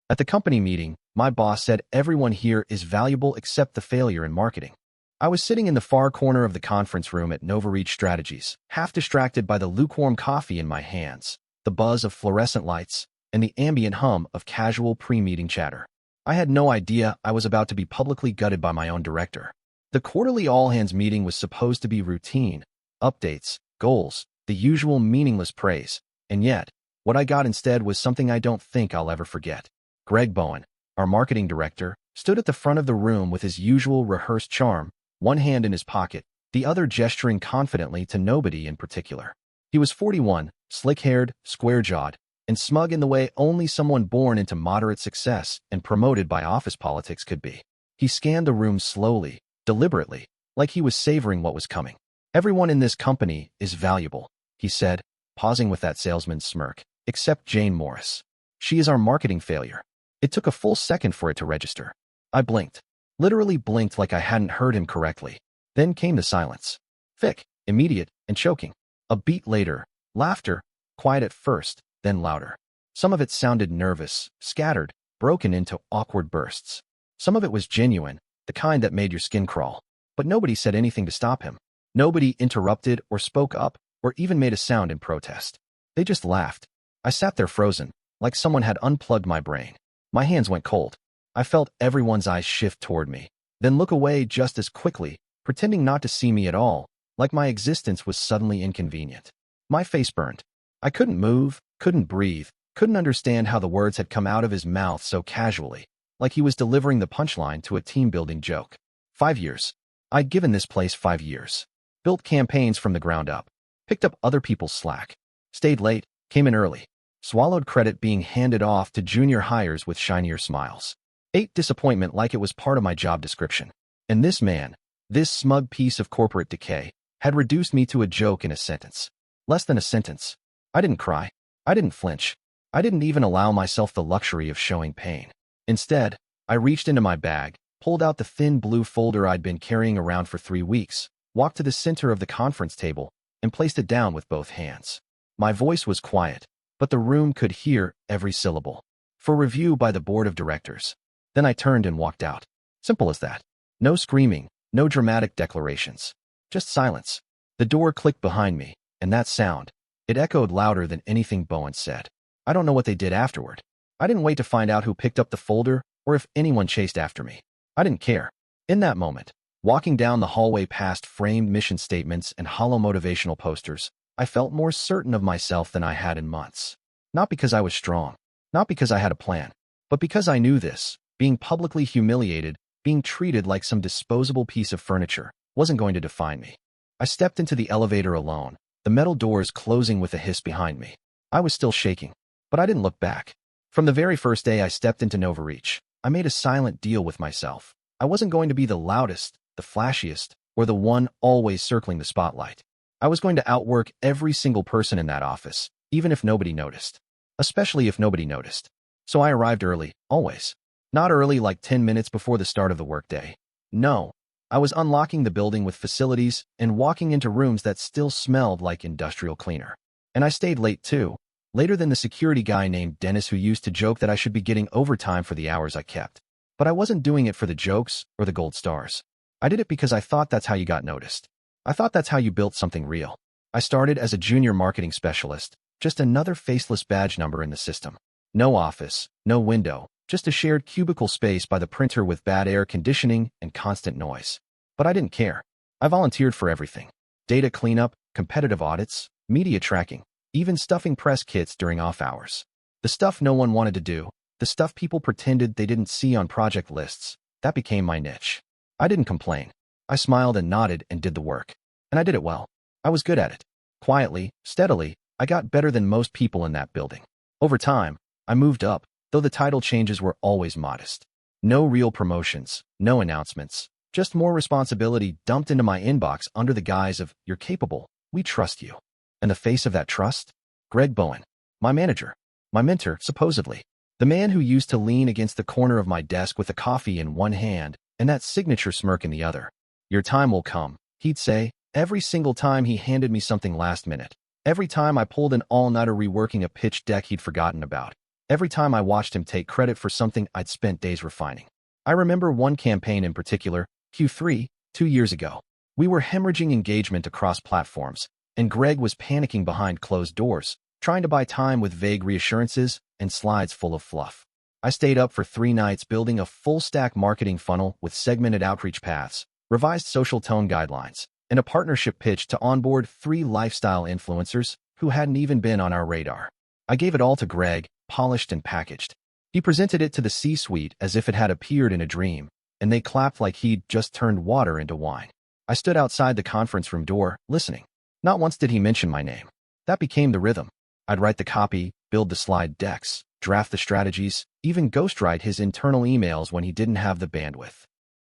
At the company meeting, my boss said everyone here is valuable except the failure in marketing. I was sitting in the far corner of the conference room at NovaReach Strategies, half distracted by the lukewarm coffee in my hands, the buzz of fluorescent lights, and the ambient hum of casual pre-meeting chatter. I had no idea I was about to be publicly gutted by my own director. The quarterly all-hands meeting was supposed to be routine, updates, goals, the usual meaningless praise, and yet, what I got instead was something I don't think I'll ever forget. Greg Bowen, our marketing director, stood at the front of the room with his usual rehearsed charm, one hand in his pocket, the other gesturing confidently to nobody in particular. He was 41, slick-haired, square-jawed, and smug in the way only someone born into moderate success and promoted by office politics could be. He scanned the room slowly, deliberately, like he was savoring what was coming. "Everyone in this company is valuable," he said, pausing with that salesman's smirk, "except Jane Morris. She is our marketing failure." It took a full second for it to register. I blinked. Literally blinked like I hadn't heard him correctly. Then came the silence. Thick, immediate, and choking. A beat later, laughter, quiet at first, then louder. Some of it sounded nervous, scattered, broken into awkward bursts. Some of it was genuine, the kind that made your skin crawl. But nobody said anything to stop him. Nobody interrupted or spoke up or even made a sound in protest. They just laughed. I sat there frozen, like someone had unplugged my brain. My hands went cold. I felt everyone's eyes shift toward me, then look away just as quickly, pretending not to see me at all, like my existence was suddenly inconvenient. My face burned. I couldn't move, couldn't breathe, couldn't understand how the words had come out of his mouth so casually, like he was delivering the punchline to a team-building joke. 5 years. I'd given this place 5 years. Built campaigns from the ground up. Picked up other people's slack. Stayed late, came in early. Swallowed credit being handed off to junior hires with shinier smiles. Ate disappointment like it was part of my job description. And this man, this smug piece of corporate decay, had reduced me to a joke in a sentence. Less than a sentence. I didn't cry. I didn't flinch. I didn't even allow myself the luxury of showing pain. Instead, I reached into my bag, pulled out the thin blue folder I'd been carrying around for 3 weeks, walked to the center of the conference table, and placed it down with both hands. My voice was quiet, but the room could hear every syllable. For review by the board of directors. Then I turned and walked out. Simple as that. No screaming, no dramatic declarations. Just silence. The door clicked behind me, and that sound, it echoed louder than anything Bowen said. I don't know what they did afterward. I didn't wait to find out who picked up the folder or if anyone chased after me. I didn't care. In that moment, walking down the hallway past framed mission statements and hollow motivational posters, I felt more certain of myself than I had in months. Not because I was strong, not because I had a plan, but because I knew this. Being publicly humiliated, being treated like some disposable piece of furniture, wasn't going to define me. I stepped into the elevator alone, the metal doors closing with a hiss behind me. I was still shaking, but I didn't look back. From the very first day I stepped into NovaReach, I made a silent deal with myself. I wasn't going to be the loudest, the flashiest, or the one always circling the spotlight. I was going to outwork every single person in that office, even if nobody noticed. Especially if nobody noticed. So I arrived early, always. Not early like 10 minutes before the start of the workday. No, I was unlocking the building with facilities and walking into rooms that still smelled like industrial cleaner. And I stayed late too, later than the security guy named Dennis who used to joke that I should be getting overtime for the hours I kept. But I wasn't doing it for the jokes or the gold stars. I did it because I thought that's how you got noticed. I thought that's how you built something real. I started as a junior marketing specialist, just another faceless badge number in the system. No office, no window, just a shared cubicle space by the printer with bad air conditioning and constant noise. But I didn't care. I volunteered for everything. Data cleanup, competitive audits, media tracking, even stuffing press kits during off hours. The stuff no one wanted to do, the stuff people pretended they didn't see on project lists, that became my niche. I didn't complain. I smiled and nodded and did the work. And I did it well. I was good at it. Quietly, steadily, I got better than most people in that building. Over time, I moved up, though the title changes were always modest. No real promotions, no announcements, just more responsibility dumped into my inbox under the guise of, "You're capable, we trust you." And the face of that trust? Greg Bowen, my manager, my mentor, supposedly. The man who used to lean against the corner of my desk with a coffee in one hand and that signature smirk in the other. "Your time will come," he'd say, every single time he handed me something last minute. Every time I pulled an all-nighter reworking a pitch deck he'd forgotten about. Every time I watched him take credit for something I'd spent days refining. I remember one campaign in particular, Q3, 2 years ago. We were hemorrhaging engagement across platforms, and Greg was panicking behind closed doors, trying to buy time with vague reassurances and slides full of fluff. I stayed up for 3 nights building a full-stack marketing funnel with segmented outreach paths, revised social tone guidelines, and a partnership pitch to onboard 3 lifestyle influencers who hadn't even been on our radar. I gave it all to Greg, polished and packaged. He presented it to the C-suite as if it had appeared in a dream, and they clapped like he'd just turned water into wine. I stood outside the conference room door, listening. Not once did he mention my name. That became the rhythm. I'd write the copy, build the slide decks, draft the strategies, even ghostwrite his internal emails when he didn't have the bandwidth.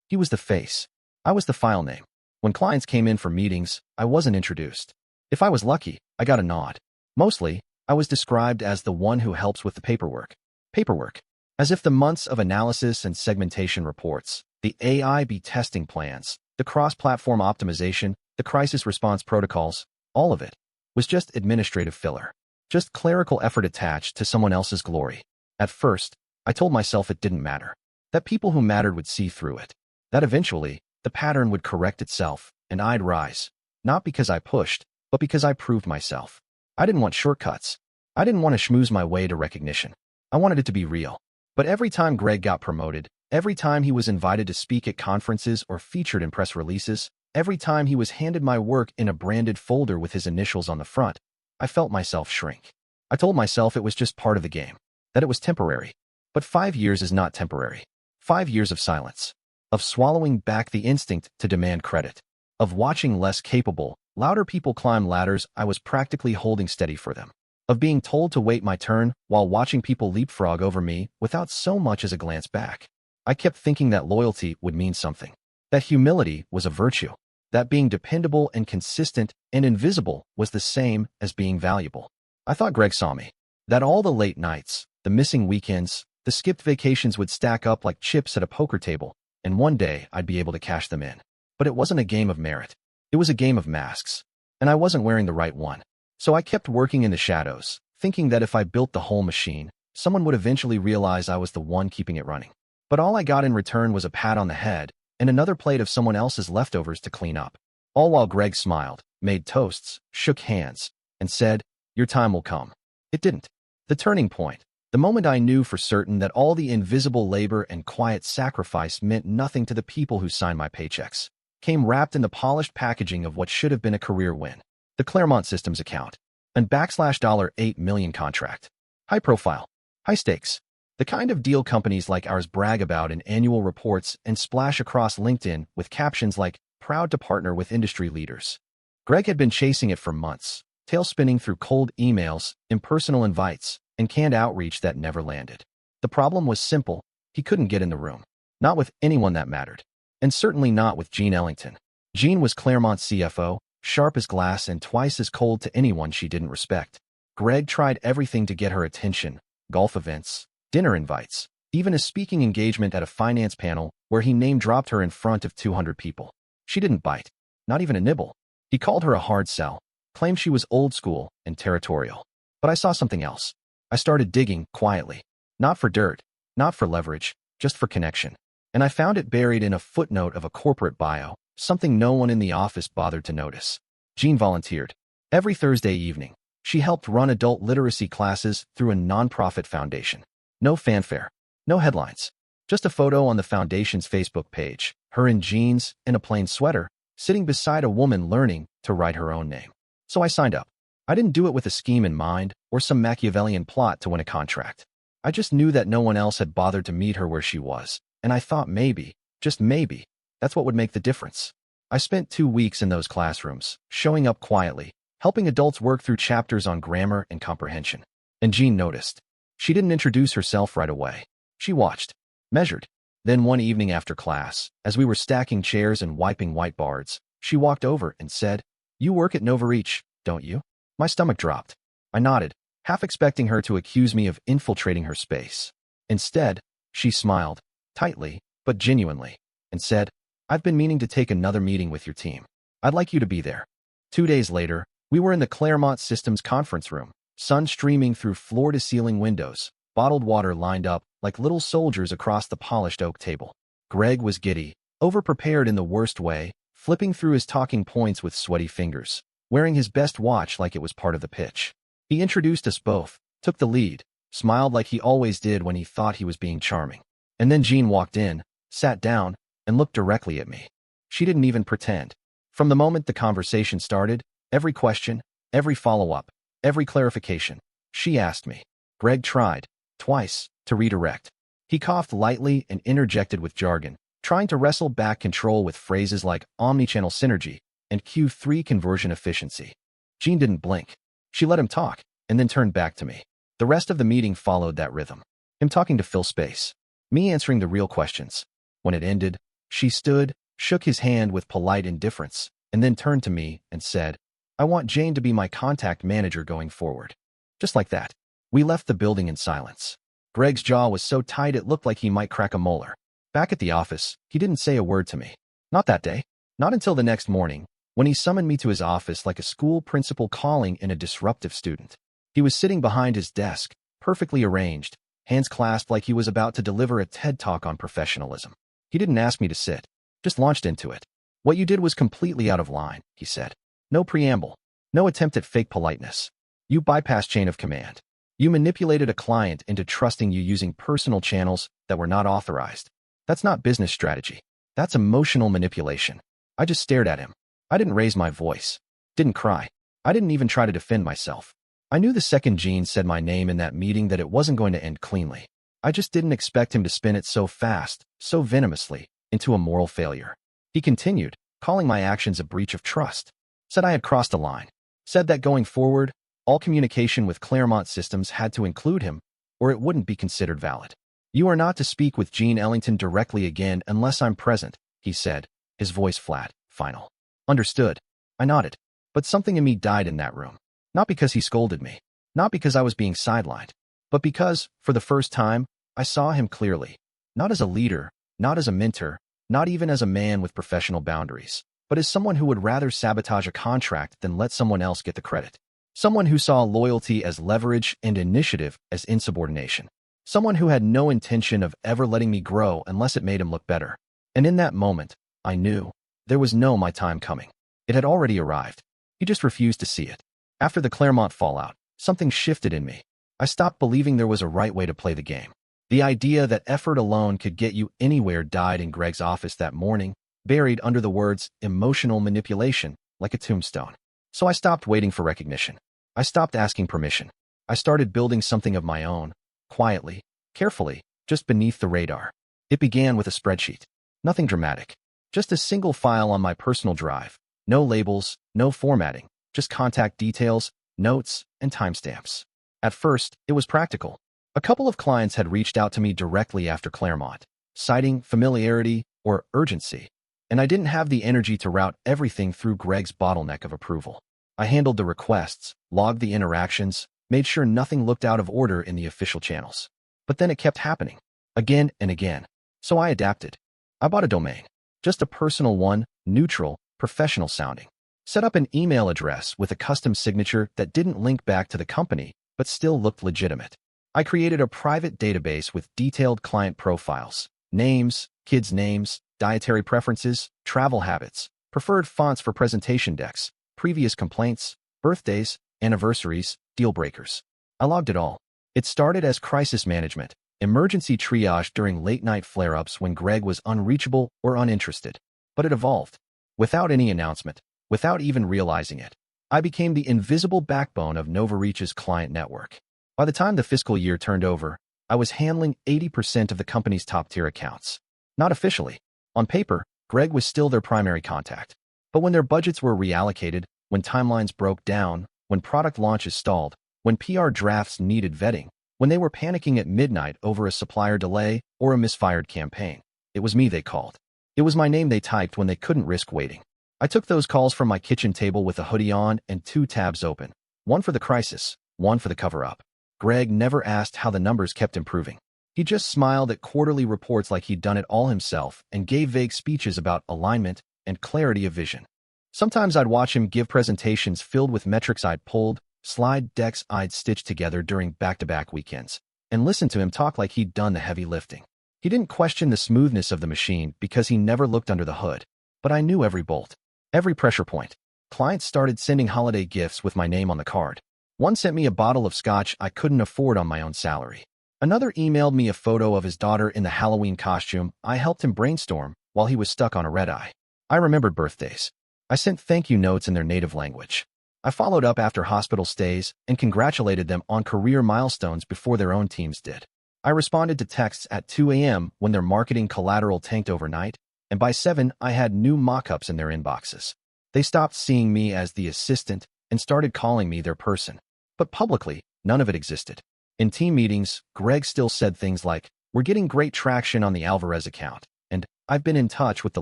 He was the face. I was the file name. When clients came in for meetings, I wasn't introduced. If I was lucky, I got a nod. Mostly, I was described as the one who helps with the paperwork. Paperwork. As if the months of analysis and segmentation reports, the AI/B testing plans, the cross-platform optimization, the crisis response protocols, all of it was just administrative filler. Just clerical effort attached to someone else's glory. At first, I told myself it didn't matter. That people who mattered would see through it. That eventually, the pattern would correct itself, and I'd rise. Not because I pushed, but because I proved myself. I didn't want shortcuts. I didn't want to schmooze my way to recognition. I wanted it to be real. But every time Greg got promoted, every time he was invited to speak at conferences or featured in press releases, every time he was handed my work in a branded folder with his initials on the front, I felt myself shrink. I told myself it was just part of the game, that it was temporary. But 5 years is not temporary. 5 years of silence, of swallowing back the instinct to demand credit, of watching less capable, louder people climb ladders I was practically holding steady for them, of being told to wait my turn while watching people leapfrog over me without so much as a glance back. I kept thinking that loyalty would mean something, that humility was a virtue, that being dependable and consistent and invisible was the same as being valuable. I thought Greg saw me, that all the late nights, the missing weekends, the skipped vacations would stack up like chips at a poker table, and one day I'd be able to cash them in. But it wasn't a game of merit. It was a game of masks, and I wasn't wearing the right one. So I kept working in the shadows, thinking that if I built the whole machine, someone would eventually realize I was the one keeping it running. But all I got in return was a pat on the head and another plate of someone else's leftovers to clean up. All while Greg smiled, made toasts, shook hands, and said, "Your time will come." It didn't. The turning point, the moment I knew for certain that all the invisible labor and quiet sacrifice meant nothing to the people who signed my paychecks, came wrapped in the polished packaging of what should have been a career win. The Claremont Systems account. An $8 million contract. High profile. High stakes. The kind of deal companies like ours brag about in annual reports and splash across LinkedIn with captions like, "Proud to partner with industry leaders." Greg had been chasing it for months, tail spinning through cold emails, impersonal invites, and canned outreach that never landed. The problem was simple. He couldn't get in the room. Not with anyone that mattered. And certainly not with Jean Ellington. Jean was Claremont's CFO, sharp as glass and twice as cold to anyone she didn't respect. Greg tried everything to get her attention: golf events, dinner invites, even a speaking engagement at a finance panel where he name-dropped her in front of 200 people. She didn't bite. Not even a nibble. He called her a hard sell, claimed she was old school and territorial. But I saw something else. I started digging quietly. Not for dirt, not for leverage, just for connection. And I found it buried in a footnote of a corporate bio, something no one in the office bothered to notice. Jean volunteered. Every Thursday evening, she helped run adult literacy classes through a nonprofit foundation. No fanfare, no headlines, just a photo on the foundation's Facebook page, her in jeans and a plain sweater, sitting beside a woman learning to write her own name. So I signed up. I didn't do it with a scheme in mind or some Machiavellian plot to win a contract. I just knew that no one else had bothered to meet her where she was, and I thought maybe, just maybe, that's what would make the difference. I spent 2 weeks in those classrooms, showing up quietly, helping adults work through chapters on grammar and comprehension. And Jean noticed. She didn't introduce herself right away. She watched, measured. Then one evening after class, as we were stacking chairs and wiping whiteboards, she walked over and said, "You work at NovaReach, don't you?" My stomach dropped. I nodded, half expecting her to accuse me of infiltrating her space. Instead, she smiled, tightly, but genuinely, and said, "I've been meaning to take another meeting with your team. I'd like you to be there." 2 days later, we were in the Claremont Systems conference room, sun streaming through floor-to-ceiling windows, bottled water lined up like little soldiers across the polished oak table. Greg was giddy, overprepared in the worst way, flipping through his talking points with sweaty fingers, wearing his best watch like it was part of the pitch. He introduced us both, took the lead, smiled like he always did when he thought he was being charming. And then Jean walked in, sat down, and looked directly at me. She didn't even pretend. From the moment the conversation started, every question, every follow-up, every clarification, she asked me. Greg tried, twice, to redirect. He coughed lightly and interjected with jargon, trying to wrestle back control with phrases like omnichannel synergy and Q3 conversion efficiency. Jean didn't blink. She let him talk, and then turned back to me. The rest of the meeting followed that rhythm. Him talking to fill space. Me answering the real questions. When it ended, she stood, shook his hand with polite indifference, and then turned to me and said, "I want Jane to be my contact manager going forward." Just like that. We left the building in silence. Greg's jaw was so tight it looked like he might crack a molar. Back at the office, he didn't say a word to me. Not that day. Not until the next morning, when he summoned me to his office like a school principal calling in a disruptive student. He was sitting behind his desk, perfectly arranged, hands clasped like he was about to deliver a TED Talk on professionalism. He didn't ask me to sit, just launched into it. "What you did was completely out of line," he said. "No preamble, no attempt at fake politeness. You bypassed chain of command. You manipulated a client into trusting you using personal channels that were not authorized. That's not business strategy. That's emotional manipulation." I just stared at him. I didn't raise my voice. Didn't cry. I didn't even try to defend myself. I knew the second Jean said my name in that meeting that it wasn't going to end cleanly. I just didn't expect him to spin it so fast, so venomously, into a moral failure. He continued, calling my actions a breach of trust. Said I had crossed a line. Said that going forward, all communication with Claremont Systems had to include him, or it wouldn't be considered valid. "You are not to speak with Jean Ellington directly again unless I'm present," he said, his voice flat, final. Understood. I nodded. But something in me died in that room. Not because he scolded me. Not because I was being sidelined. But because, for the first time, I saw him clearly. Not as a leader, not as a mentor, not even as a man with professional boundaries, but as someone who would rather sabotage a contract than let someone else get the credit. Someone who saw loyalty as leverage and initiative as insubordination. Someone who had no intention of ever letting me grow unless it made him look better. And in that moment, I knew there was no my time coming. It had already arrived. He just refused to see it. After the Claremont fallout, something shifted in me. I stopped believing there was a right way to play the game. The idea that effort alone could get you anywhere died in Greg's office that morning, buried under the words emotional manipulation, like a tombstone. So I stopped waiting for recognition. I stopped asking permission. I started building something of my own, quietly, carefully, just beneath the radar. It began with a spreadsheet. Nothing dramatic. Just a single file on my personal drive. No labels, no formatting, just contact details, notes, and timestamps. At first, it was practical. A couple of clients had reached out to me directly after Claremont, citing familiarity or urgency, and I didn't have the energy to route everything through Greg's bottleneck of approval. I handled the requests, logged the interactions, made sure nothing looked out of order in the official channels. But then it kept happening, again and again. So I adapted. I bought a domain. Just a personal one, neutral, professional sounding. Set up an email address with a custom signature that didn't link back to the company, but still looked legitimate. I created a private database with detailed client profiles, names, kids' names, dietary preferences, travel habits, preferred fonts for presentation decks, previous complaints, birthdays, anniversaries, deal breakers. I logged it all. It started as crisis management, emergency triage during late-night flare-ups when Greg was unreachable or uninterested. But it evolved. Without any announcement, without even realizing it, I became the invisible backbone of NovaReach's client network. By the time the fiscal year turned over, I was handling 80% of the company's top-tier accounts. Not officially. On paper, Greg was still their primary contact. But when their budgets were reallocated, when timelines broke down, when product launches stalled, when PR drafts needed vetting, when they were panicking at midnight over a supplier delay or a misfired campaign, it was me they called. It was my name they typed when they couldn't risk waiting. I took those calls from my kitchen table with a hoodie on and 2 tabs open, one for the crisis, one for the cover-up. Greg never asked how the numbers kept improving. He just smiled at quarterly reports like he'd done it all himself and gave vague speeches about alignment and clarity of vision. Sometimes I'd watch him give presentations filled with metrics I'd pulled, slide decks I'd stitched together during back-to-back weekends. and listened to him talk like he'd done the heavy lifting. He didn't question the smoothness of the machine because he never looked under the hood. But I knew every bolt, every pressure point. Clients started sending holiday gifts with my name on the card. One sent me a bottle of scotch I couldn't afford on my own salary. Another emailed me a photo of his daughter in the Halloween costume I helped him brainstorm while he was stuck on a red-eye. I remembered birthdays. I sent thank you notes in their native language. I followed up after hospital stays and congratulated them on career milestones before their own teams did. I responded to texts at 2 a.m. when their marketing collateral tanked overnight, and by 7 I had new mock-ups in their inboxes. They stopped seeing me as the assistant and started calling me their person. But publicly, none of it existed. In team meetings, Greg still said things like, "We're getting great traction on the Alvarez account," and "I've been in touch with the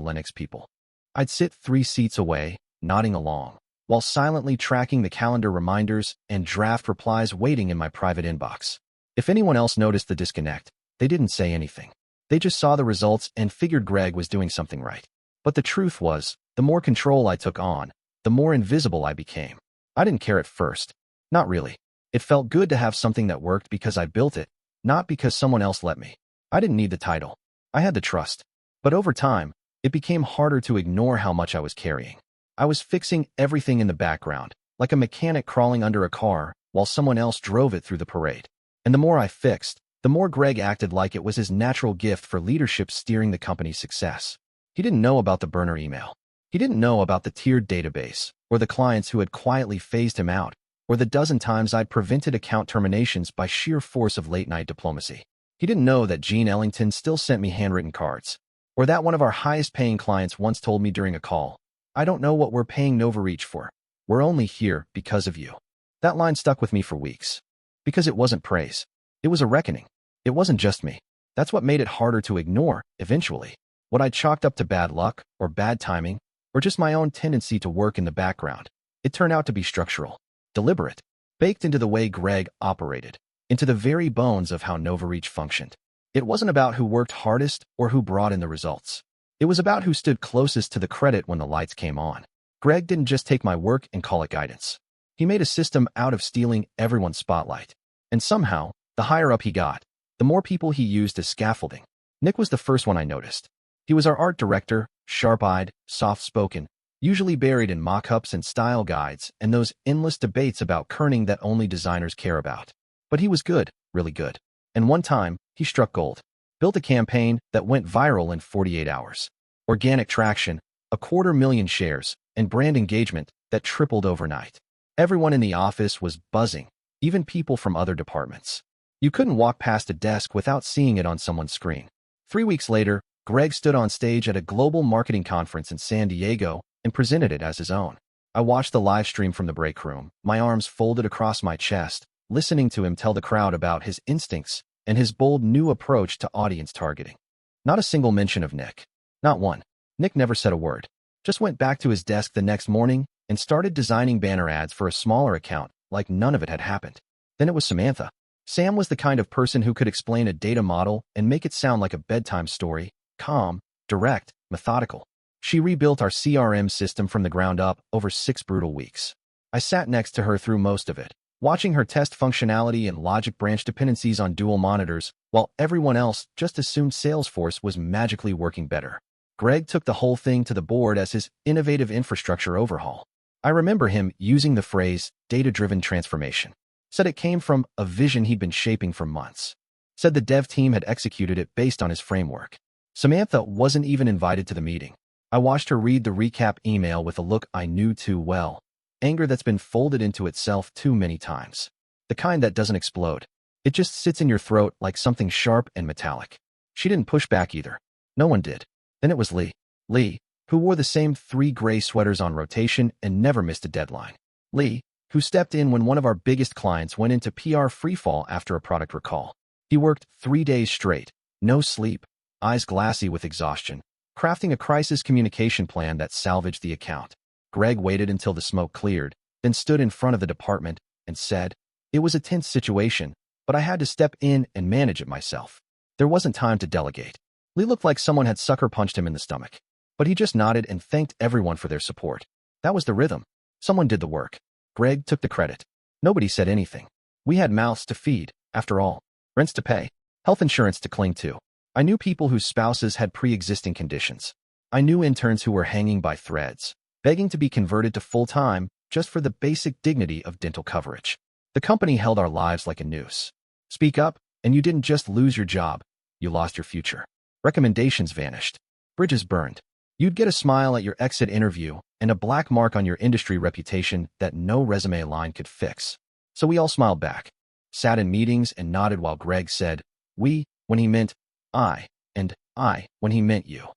Lennox people." I'd sit 3 seats away, nodding along, while silently tracking the calendar reminders and draft replies waiting in my private inbox. If anyone else noticed the disconnect, they didn't say anything. They just saw the results and figured Greg was doing something right. But the truth was, the more control I took on, the more invisible I became. I didn't care at first. Not really. It felt good to have something that worked because I built it, not because someone else let me. I didn't need the title. I had the trust. But over time, it became harder to ignore how much I was carrying. I was fixing everything in the background, like a mechanic crawling under a car while someone else drove it through the parade. And the more I fixed, the more Greg acted like it was his natural gift for leadership steering the company's success. He didn't know about the burner email. He didn't know about the tiered database, or the clients who had quietly phased him out, or the dozen times I'd prevented account terminations by sheer force of late-night diplomacy. He didn't know that Gene Ellington still sent me handwritten cards, or that one of our highest-paying clients once told me during a call, "I don't know what we're paying Novareach for. We're only here because of you." That line stuck with me for weeks. Because it wasn't praise. It was a reckoning. It wasn't just me. That's what made it harder to ignore, eventually. What I chalked up to bad luck, or bad timing, or just my own tendency to work in the background, it turned out to be structural. Deliberate, baked into the way Greg operated, into the very bones of how Novareach functioned. It wasn't about who worked hardest or who brought in the results. It was about who stood closest to the credit when the lights came on. Greg didn't just take my work and call it guidance. He made a system out of stealing everyone's spotlight. And somehow, the higher up he got, the more people he used as scaffolding. Nick was the first one I noticed. He was our art director, sharp-eyed, soft-spoken, usually buried in mock-ups and style guides and those endless debates about kerning that only designers care about. But he was good, really good. And one time, he struck gold. Built a campaign that went viral in 48 hours. Organic traction, 250,000 shares, and brand engagement that tripled overnight. Everyone in the office was buzzing, even people from other departments. You couldn't walk past a desk without seeing it on someone's screen. 3 weeks later, Greg stood on stage at a global marketing conference in San Diego and presented it as his own. I watched the live stream from the break room, my arms folded across my chest, listening to him tell the crowd about his instincts and his bold new approach to audience targeting. Not a single mention of Nick. Not one. Nick never said a word. Just went back to his desk the next morning and started designing banner ads for a smaller account like none of it had happened. Then it was Samantha. Sam was the kind of person who could explain a data model and make it sound like a bedtime story, calm, direct, methodical. She rebuilt our CRM system from the ground up over 6 brutal weeks. I sat next to her through most of it, watching her test functionality and logic branch dependencies on dual monitors, while everyone else just assumed Salesforce was magically working better. Greg took the whole thing to the board as his innovative infrastructure overhaul. I remember him using the phrase data-driven transformation. Said it came from a vision he'd been shaping for months. Said the dev team had executed it based on his framework. Samantha wasn't even invited to the meeting. I watched her read the recap email with a look I knew too well. Anger that's been folded into itself too many times. The kind that doesn't explode. It just sits in your throat like something sharp and metallic. She didn't push back either. No one did. Then it was Lee. Lee, who wore the same 3 gray sweaters on rotation and never missed a deadline. Lee, who stepped in when one of our biggest clients went into PR freefall after a product recall. He worked 3 days straight, no sleep, eyes glassy with exhaustion, crafting a crisis communication plan that salvaged the account. Greg waited until the smoke cleared, then stood in front of the department and said, "It was a tense situation, but I had to step in and manage it myself." There wasn't time to delegate. Lee looked like someone had sucker punched him in the stomach, but he just nodded and thanked everyone for their support. That was the rhythm. Someone did the work. Greg took the credit. Nobody said anything. We had mouths to feed, after all. rents to pay, health insurance to cling to. I knew people whose spouses had pre-existing conditions. I knew interns who were hanging by threads, begging to be converted to full-time just for the basic dignity of dental coverage. The company held our lives like a noose. Speak up, and you didn't just lose your job, you lost your future. Recommendations vanished. Bridges burned. You'd get a smile at your exit interview and a black mark on your industry reputation that no resume line could fix. So we all smiled back, sat in meetings and nodded while Greg said, "we," when he meant "I," and "I," when he meant "you."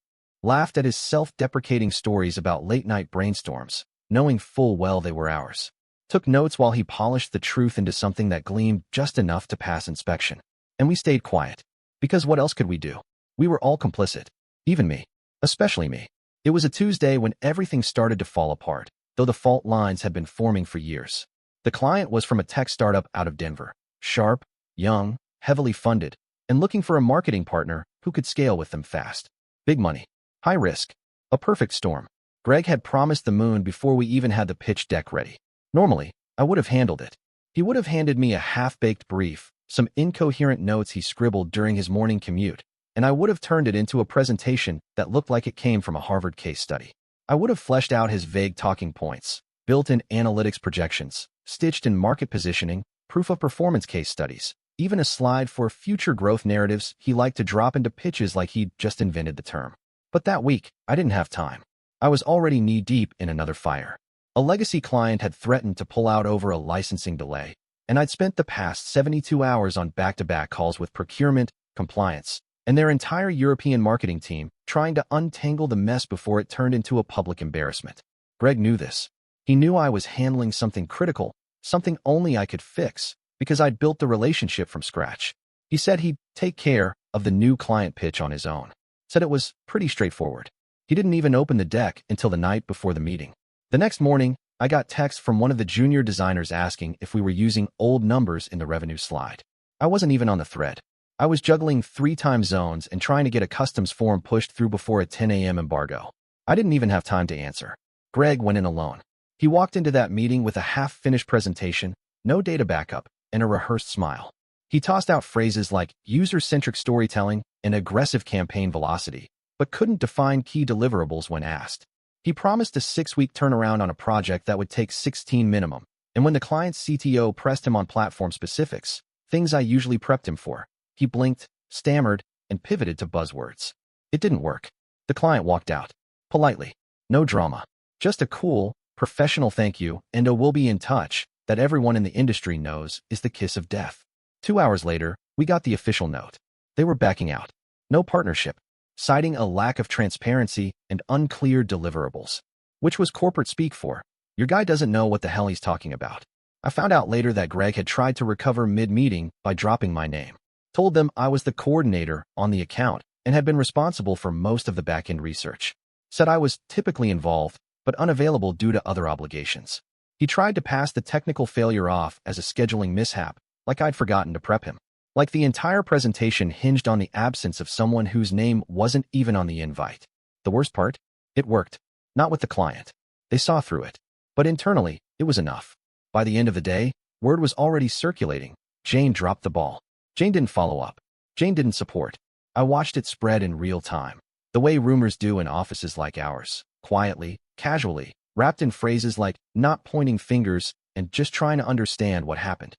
Laughed at his self-deprecating stories about late-night brainstorms, knowing full well they were ours. Took notes while he polished the truth into something that gleamed just enough to pass inspection. And we stayed quiet. Because what else could we do? We were all complicit. Even me. Especially me. It was a Tuesday when everything started to fall apart, though the fault lines had been forming for years. The client was from a tech startup out of Denver. Sharp, young, heavily funded, and looking for a marketing partner who could scale with them fast. Big money. High risk. A perfect storm. Greg had promised the moon before we even had the pitch deck ready. Normally, I would have handled it. He would have handed me a half-baked brief, some incoherent notes he scribbled during his morning commute, and I would have turned it into a presentation that looked like it came from a Harvard case study. I would have fleshed out his vague talking points, built-in analytics projections, stitched in market positioning, proof of performance case studies, even a slide for future growth narratives he liked to drop into pitches like he'd just invented the term. But that week, I didn't have time. I was already knee-deep in another fire. A legacy client had threatened to pull out over a licensing delay, and I'd spent the past 72 hours on back-to-back calls with procurement, compliance, and their entire European marketing team trying to untangle the mess before it turned into a public embarrassment. Greg knew this. He knew I was handling something critical, something only I could fix, because I'd built the relationship from scratch. He said he'd take care of the new client pitch on his own. Said it was pretty straightforward. He didn't even open the deck until the night before the meeting. The next morning, I got text from one of the junior designers asking if we were using old numbers in the revenue slide. I wasn't even on the thread. I was juggling 3 time zones and trying to get a customs form pushed through before a 10 a.m. embargo. I didn't even have time to answer. Greg went in alone. He walked into that meeting with a half-finished presentation, no data backup, and a rehearsed smile. He tossed out phrases like user-centric storytelling and aggressive campaign velocity, but couldn't define key deliverables when asked. He promised a 6-week turnaround on a project that would take 16 minimum, and when the client's CTO pressed him on platform specifics, things I usually prepped him for, he blinked, stammered, and pivoted to buzzwords. It didn't work. The client walked out. Politely. No drama. Just a cool, professional thank you and a "we'll be in touch" that everyone in the industry knows is the kiss of death. 2 hours later, we got the official note. They were backing out. No partnership, citing a lack of transparency and unclear deliverables. Which was corporate speak for, your guy doesn't know what the hell he's talking about. I found out later that Greg had tried to recover mid-meeting by dropping my name. Told them I was the coordinator on the account and had been responsible for most of the back-end research. Said I was typically involved, but unavailable due to other obligations. He tried to pass the technical failure off as a scheduling mishap, like I'd forgotten to prep him. Like the entire presentation hinged on the absence of someone whose name wasn't even on the invite. The worst part? It worked. Not with the client. They saw through it. But internally, it was enough. By the end of the day, word was already circulating. Jane dropped the ball. Jane didn't follow up. Jane didn't support. I watched it spread in real time. The way rumors do in offices like ours. Quietly, casually, wrapped in phrases like not pointing fingers and just trying to understand what happened.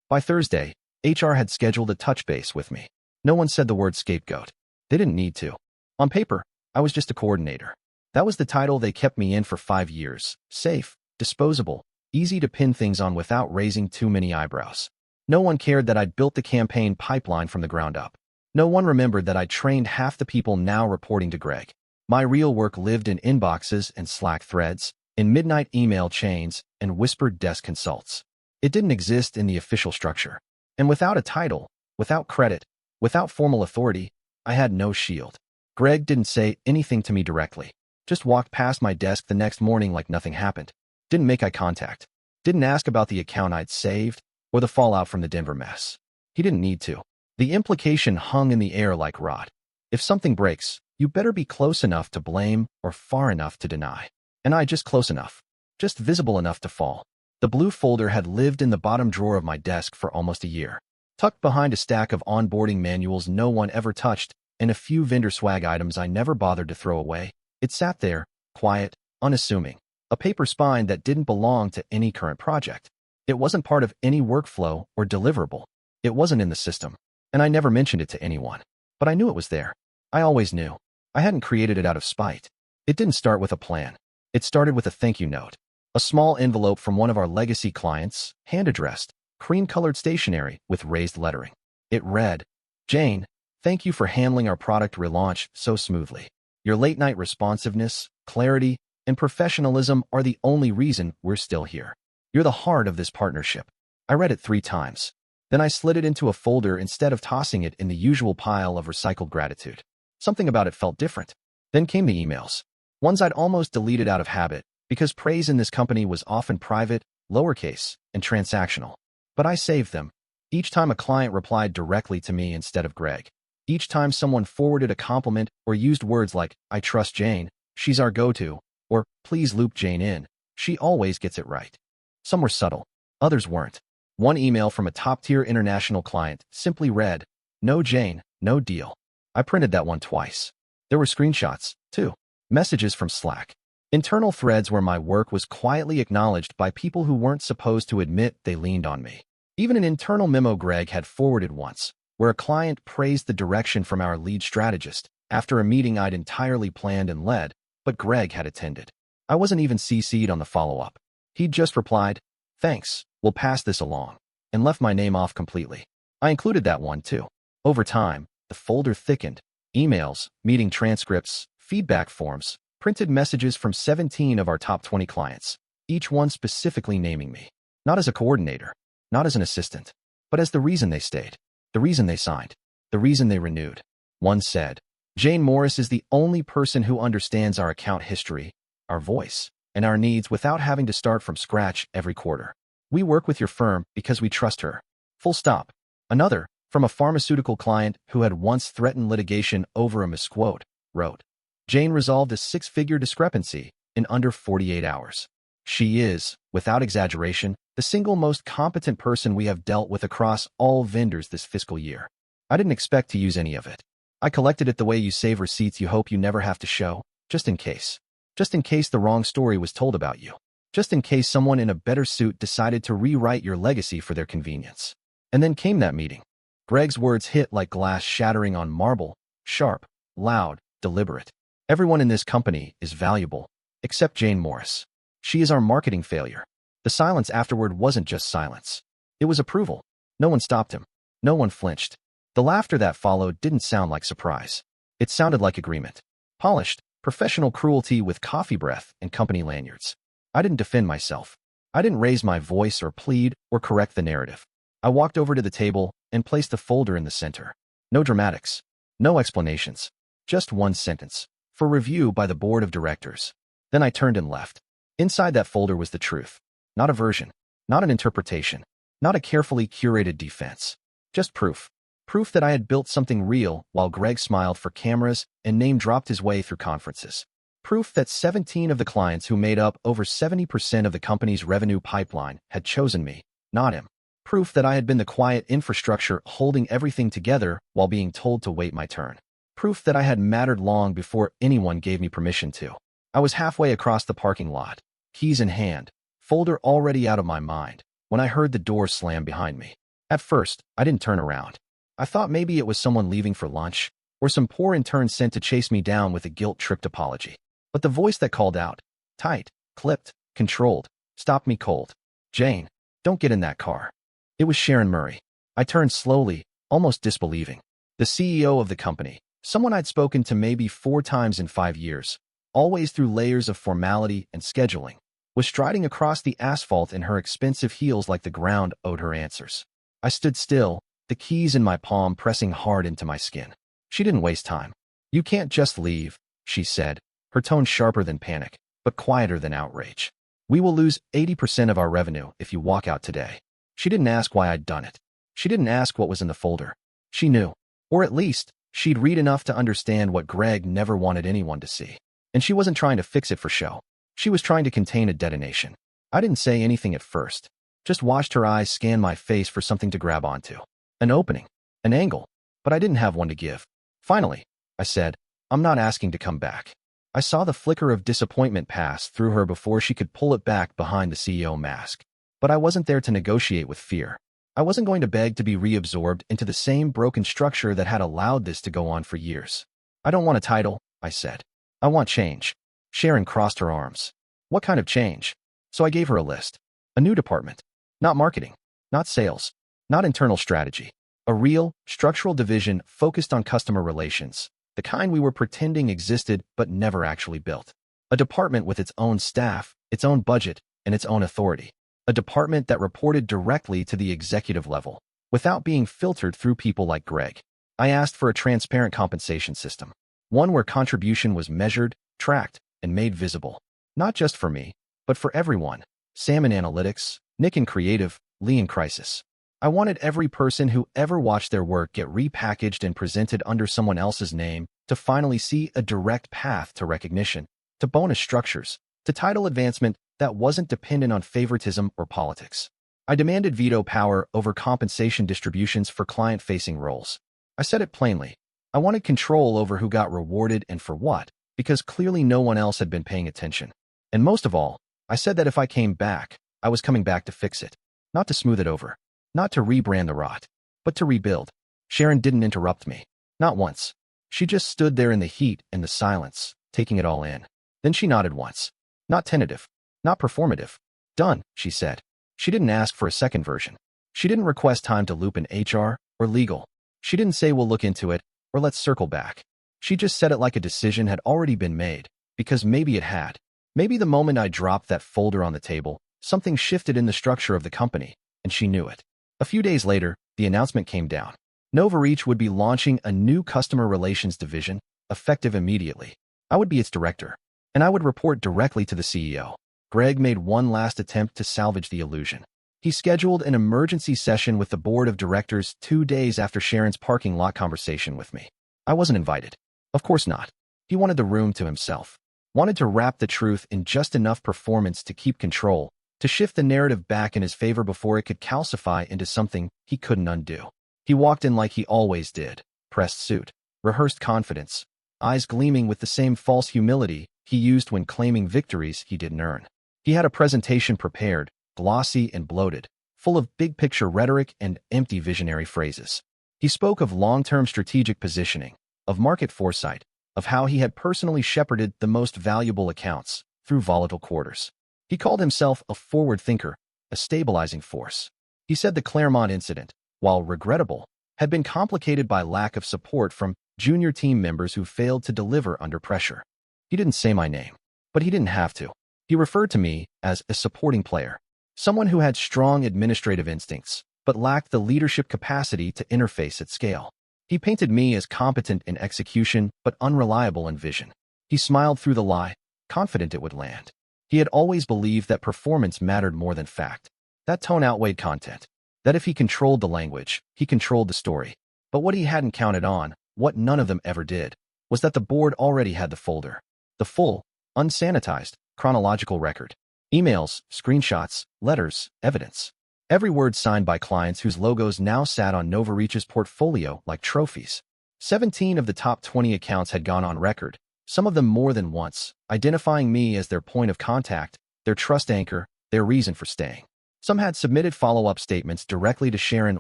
By Thursday, HR had scheduled a touch base with me. No one said the word scapegoat. They didn't need to. On paper, I was just a coordinator. That was the title they kept me in for 5 years. Safe, disposable, easy to pin things on without raising too many eyebrows. No one cared that I'd built the campaign pipeline from the ground up. No one remembered that I'd trained half the people now reporting to Greg. My real work lived in inboxes and Slack threads, in midnight email chains, and whispered desk consults. It didn't exist in the official structure. And without a title, without credit, without formal authority, I had no shield. Greg didn't say anything to me directly. Just walked past my desk the next morning like nothing happened. Didn't make eye contact. Didn't ask about the account I'd saved or the fallout from the Denver mess. He didn't need to. The implication hung in the air like rot. If something breaks, you better be close enough to blame or far enough to deny. And I just close enough. Just visible enough to fall. The blue folder had lived in the bottom drawer of my desk for almost a year. tucked behind a stack of onboarding manuals no one ever touched and a few vendor swag items I never bothered to throw away. It sat there, quiet, unassuming, a paper spine that didn't belong to any current project. It wasn't part of any workflow or deliverable. It wasn't in the system, and I never mentioned it to anyone. But I knew it was there. I always knew. I hadn't created it out of spite. It didn't start with a plan. It started with a thank you note. A small envelope from one of our legacy clients, hand-addressed, cream-colored stationery with raised lettering. It read, "Jane, thank you for handling our product relaunch so smoothly. Your late-night responsiveness, clarity, and professionalism are the only reason we're still here. You're the heart of this partnership." I read it 3 times. Then I slid it into a folder instead of tossing it in the usual pile of recycled gratitude. Something about it felt different. Then came the emails. Ones I'd almost deleted out of habit, because praise in this company was often private, lowercase, and transactional. But I saved them. Each time a client replied directly to me instead of Greg. Each time someone forwarded a compliment or used words like, "I trust Jane, she's our go-to," or "Please loop Jane in, she always gets it right." Some were subtle, others weren't. One email from a top-tier international client simply read, "No Jane, no deal." I printed that one twice. There were screenshots, too. Messages from Slack. Internal threads where my work was quietly acknowledged by people who weren't supposed to admit they leaned on me. Even an internal memo Greg had forwarded once, where a client praised the direction from our lead strategist after a meeting I'd entirely planned and led, but Greg had attended. I wasn't even CC'd on the follow-up. He'd just replied, "Thanks, we'll pass this along," and left my name off completely. I included that one, too. Over time, the folder thickened. Emails, meeting transcripts, feedback forms, printed messages from 17 of our top 20 clients, each one specifically naming me. Not as a coordinator, not as an assistant, but as the reason they stayed, the reason they signed, the reason they renewed. One said, "Jane Morris is the only person who understands our account history, our voice, and our needs without having to start from scratch every quarter. We work with your firm because we trust her. Full stop." Another, from a pharmaceutical client who had once threatened litigation over a misquote, wrote, "Jane resolved a 6-figure discrepancy in under 48 hours. She is, without exaggeration, the single most competent person we have dealt with across all vendors this fiscal year." I didn't expect to use any of it. I collected it the way you save receipts you hope you never have to show, just in case. Just in case the wrong story was told about you. Just in case someone in a better suit decided to rewrite your legacy for their convenience. And then came that meeting. Greg's words hit like glass shattering on marble, sharp, loud, deliberate. "Everyone in this company is valuable, except Jane Morris. She is our marketing failure." The silence afterward wasn't just silence. It was approval. No one stopped him. No one flinched. The laughter that followed didn't sound like surprise. It sounded like agreement. Polished, professional cruelty with coffee breath and company lanyards. I didn't defend myself. I didn't raise my voice or plead or correct the narrative. I walked over to the table and placed the folder in the center. No dramatics. No explanations. Just one sentence. For review by the board of directors. Then I turned and left. Inside that folder was the truth. Not a version. Not an interpretation. Not a carefully curated defense. Just proof. Proof that I had built something real while Greg smiled for cameras and name-dropped his way through conferences. Proof that 17 of the clients who made up over 70% of the company's revenue pipeline had chosen me, not him. Proof that I had been the quiet infrastructure holding everything together while being told to wait my turn. Proof that I had mattered long before anyone gave me permission to. I was halfway across the parking lot, keys in hand, folder already out of my mind, when I heard the door slam behind me. At first, I didn't turn around. I thought maybe it was someone leaving for lunch, or some poor intern sent to chase me down with a guilt-tripped apology. But the voice that called out, tight, clipped, controlled, stopped me cold. "Jane, don't get in that car." It was Sharon Murray. I turned slowly, almost disbelieving. The CEO of the company, someone I'd spoken to maybe 4 times in 5 years, always through layers of formality and scheduling, was striding across the asphalt in her expensive heels like the ground owed her answers. I stood still, the keys in my palm pressing hard into my skin. She didn't waste time. "You can't just leave," she said, her tone sharper than panic, but quieter than outrage. "We will lose 80% of our revenue if you walk out today." She didn't ask why I'd done it. She didn't ask what was in the folder. She knew. Or at least, she'd read enough to understand what Greg never wanted anyone to see. And she wasn't trying to fix it for show. She was trying to contain a detonation. I didn't say anything at first. Just watched her eyes scan my face for something to grab onto. an opening, an angle, but I didn't have one to give. Finally, I said, I'm not asking to come back. I saw the flicker of disappointment pass through her before she could pull it back behind the CEO mask. But I wasn't there to negotiate with fear. I wasn't going to beg to be reabsorbed into the same broken structure that had allowed this to go on for years. I don't want a title, I said. I want change. Sharon crossed her arms. What kind of change? So I gave her a list. A new department. Not marketing. Not sales. Not internal strategy. A real, structural division focused on customer relations. The kind we were pretending existed but never actually built. A department with its own staff, its own budget, and its own authority. A department that reported directly to the executive level, without being filtered through people like Greg. I asked for a transparent compensation system. One where contribution was measured, tracked, and made visible. Not just for me, but for everyone. Sam in analytics, Nick in creative, Lee in crisis. I wanted every person who ever watched their work get repackaged and presented under someone else's name to finally see a direct path to recognition, to bonus structures, to title advancement that wasn't dependent on favoritism or politics. I demanded veto power over compensation distributions for client-facing roles. I said it plainly. I wanted control over who got rewarded and for what, because clearly no one else had been paying attention. And most of all, I said that if I came back, I was coming back to fix it, not to smooth it over. Not to rebrand the rot, but to rebuild. Sharon didn't interrupt me. Not once. She just stood there in the heat and the silence, taking it all in. Then she nodded once. Not tentative. Not performative. Done, she said. She didn't ask for a second version. She didn't request time to loop in HR or legal. She didn't say we'll look into it or let's circle back. She just said it like a decision had already been made, because maybe it had. Maybe the moment I dropped that folder on the table, something shifted in the structure of the company, and she knew it. A few days later, the announcement came down. NovaReach would be launching a new customer relations division, effective immediately. I would be its director, and I would report directly to the CEO. Greg made one last attempt to salvage the illusion. He scheduled an emergency session with the board of directors 2 days after Sharon's parking lot conversation with me. I wasn't invited. Of course not. He wanted the room to himself. Wanted to wrap the truth in just enough performance to keep control, to shift the narrative back in his favor before it could calcify into something he couldn't undo. He walked in like he always did, pressed suit, rehearsed confidence, eyes gleaming with the same false humility he used when claiming victories he didn't earn. He had a presentation prepared, glossy and bloated, full of big-picture rhetoric and empty visionary phrases. He spoke of long-term strategic positioning, of market foresight, of how he had personally shepherded the most valuable accounts through volatile quarters. He called himself a forward thinker, a stabilizing force. He said the Claremont incident, while regrettable, had been complicated by lack of support from junior team members who failed to deliver under pressure. He didn't say my name, but he didn't have to. He referred to me as a supporting player, someone who had strong administrative instincts, but lacked the leadership capacity to interface at scale. He painted me as competent in execution, but unreliable in vision. He smiled through the lie, confident it would land. He had always believed that performance mattered more than fact. That tone outweighed content. That if he controlled the language, he controlled the story. But what he hadn't counted on, what none of them ever did, was that the board already had the folder. The full, unsanitized, chronological record. Emails, screenshots, letters, evidence. Every word signed by clients whose logos now sat on NovaReach's portfolio like trophies. 17 of the top 20 accounts had gone on record, some of them more than once, identifying me as their point of contact, their trust anchor, their reason for staying. Some had submitted follow-up statements directly to Sharon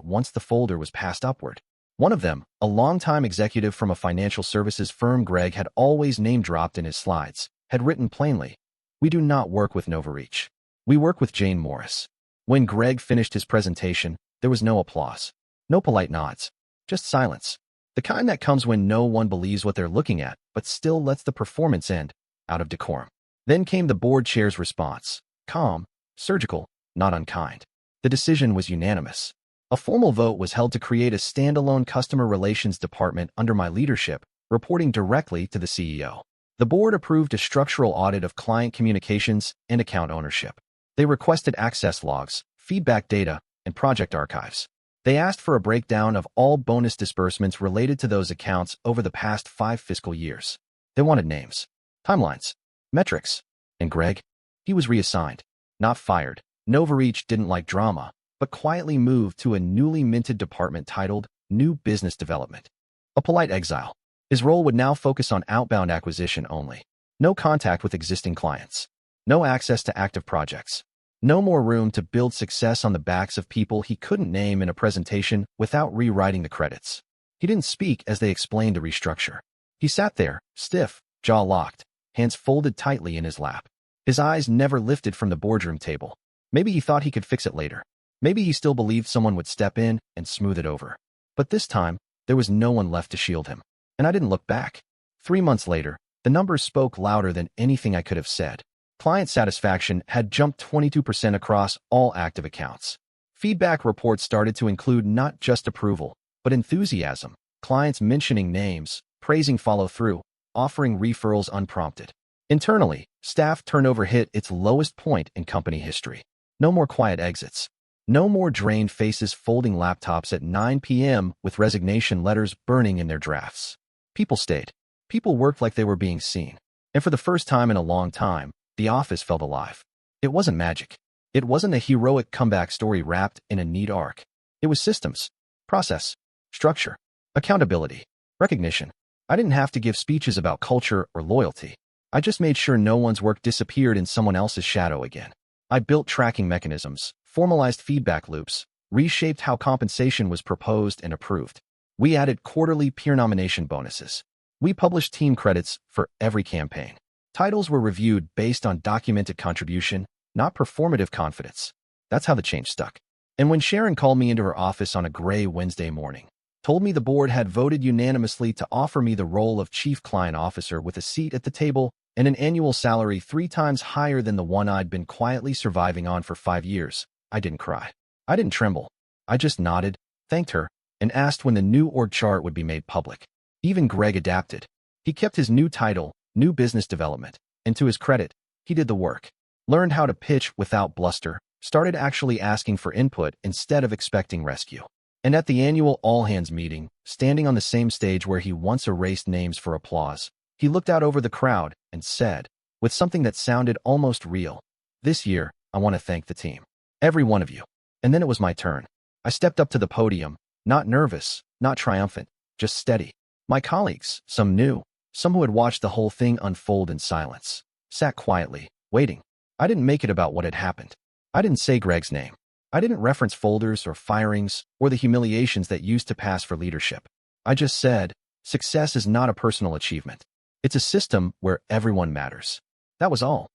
once the folder was passed upward. One of them, a longtime executive from a financial services firm Greg had always name-dropped in his slides, had written plainly, "We do not work with NovaReach. We work with Jane Morris." When Greg finished his presentation, there was no applause. No polite nods. Just silence. The kind that comes when no one believes what they're looking at, but still lets the performance end, out of decorum. Then came the board chair's response. Calm, surgical, not unkind. The decision was unanimous. A formal vote was held to create a standalone customer relations department under my leadership, reporting directly to the CEO. The board approved a structural audit of client communications and account ownership. They requested access logs, feedback data, and project archives. They asked for a breakdown of all bonus disbursements related to those accounts over the past 5 fiscal years. They wanted names, timelines, metrics. And Greg? He was reassigned, not fired. NovaReach didn't like drama, but quietly moved to a newly minted department titled New Business Development. A polite exile. His role would now focus on outbound acquisition only. No contact with existing clients. No access to active projects. No more room to build success on the backs of people he couldn't name in a presentation without rewriting the credits. He didn't speak as they explained a restructure. He sat there, stiff, jaw locked, hands folded tightly in his lap. His eyes never lifted from the boardroom table. Maybe he thought he could fix it later. Maybe he still believed someone would step in and smooth it over. But this time, there was no one left to shield him. And I didn't look back. 3 months later, the numbers spoke louder than anything I could have said. Client satisfaction had jumped 22% across all active accounts. Feedback reports started to include not just approval, but enthusiasm. Clients mentioning names, praising follow-through, offering referrals unprompted. Internally, staff turnover hit its lowest point in company history. No more quiet exits. No more drained faces folding laptops at 9 p.m. with resignation letters burning in their drafts. People stayed. People worked like they were being seen. And for the first time in a long time, the office felt alive. It wasn't magic. It wasn't a heroic comeback story wrapped in a neat arc. It was systems, process, structure, accountability, recognition. I didn't have to give speeches about culture or loyalty. I just made sure no one's work disappeared in someone else's shadow again. I built tracking mechanisms, formalized feedback loops, reshaped how compensation was proposed and approved. We added quarterly peer nomination bonuses. We published team credits for every campaign. Titles were reviewed based on documented contribution, not performative confidence. That's how the change stuck. And when Sharon called me into her office on a gray Wednesday morning, told me the board had voted unanimously to offer me the role of Chief Client Officer with a seat at the table and an annual salary 3 times higher than the one I'd been quietly surviving on for 5 years, I didn't cry. I didn't tremble. I just nodded, thanked her, and asked when the new org chart would be made public. Even Greg adapted. He kept his new title, New Business Development, and to his credit, he did the work. Learned how to pitch without bluster, started actually asking for input instead of expecting rescue. And at the annual all-hands meeting, standing on the same stage where he once erased names for applause, he looked out over the crowd and said, with something that sounded almost real, "This year, I want to thank the team. Every one of you." And then it was my turn. I stepped up to the podium, not nervous, not triumphant, just steady. My colleagues, some new, some who had watched the whole thing unfold in silence, sat quietly, waiting. I didn't make it about what had happened. I didn't say Greg's name. I didn't reference folders or firings or the humiliations that used to pass for leadership. I just said, success is not a personal achievement. It's a system where everyone matters. That was all.